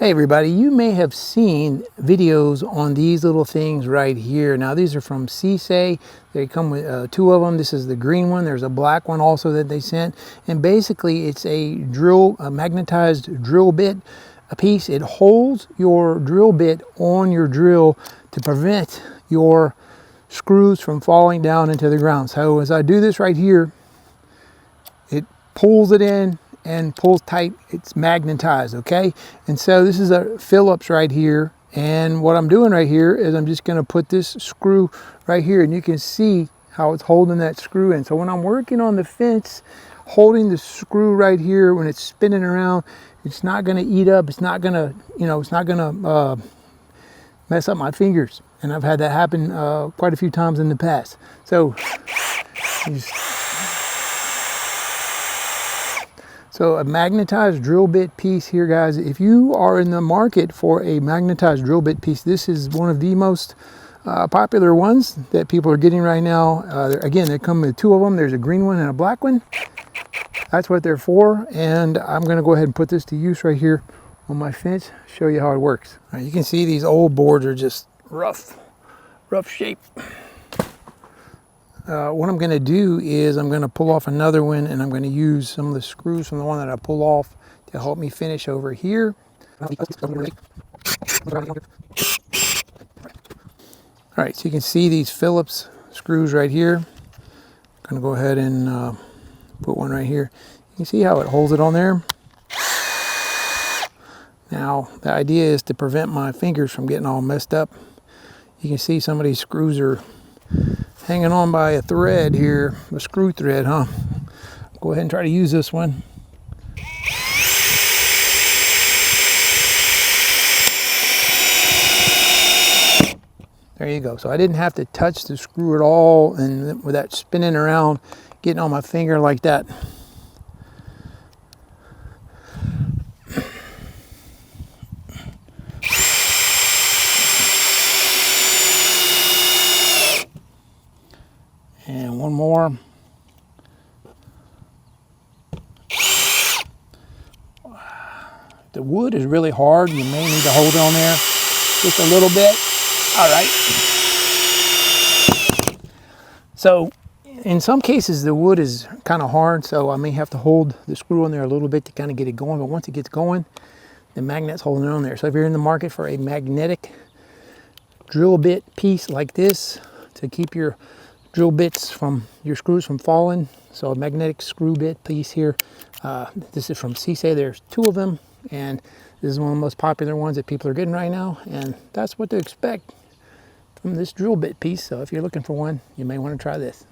Hey everybody, you may have seen videos on these little things right here. Now these are from SEESE. They come with two of them. This is the green one. There's a black one also that they sent. And basically it's a magnetized drill bit, a piece. It holds your drill bit on your drill to prevent your screws from falling down into the ground. So as I do this right here, it pulls it in and pulls tight. It's magnetized, okay? And so this is a Phillips right here, and what I'm doing right here is I'm just going to put this screw right here, and you can see how it's holding that screw in. So when I'm working on the fence, holding the screw right here, when it's spinning around, it's not going to eat up, it's not going to, it's not going to mess up my fingers. And I've had that happen quite a few times in the past. So a magnetized drill bit piece here, guys. If you are in the market for a magnetized drill bit piece, this is one of the most popular ones that people are getting right now. Again, they come with two of them. There's a green one and a black one. That's what they're for. And I'm going to go ahead and put this to use right here on my fence, show you how it works. All right, you can see these old boards are just rough shape. What I'm going to do is I'm going to pull off another one, and I'm going to use some of the screws from the one that I pull off to help me finish over here. All right, so you can see these Phillips screws right here. I'm going to go ahead and put one right here. You can see how it holds it on there. Now, the idea is to prevent my fingers from getting all messed up. You can see some of these screws are hanging on by a thread here, a screw thread, huh? Go ahead and try to use this one. There you go. So I didn't have to touch the screw at all, and with that spinning around, getting on my finger like that. And one more. The wood is really hard. You may need to hold it on there just a little bit. All right. So in some cases the wood is kind of hard, so I may have to hold the screw on there a little bit to kind of get it going. But once it gets going, the magnet's holding it on there. So if you're in the market for a magnetic drill bit piece like this to keep your drill bits from your screws from falling, so a magnetic screw bit piece here, this is from SEESE. There's two of them, and this is one of the most popular ones that people are getting right now, and that's what to expect from this drill bit piece. So if you're looking for one, you may want to try this.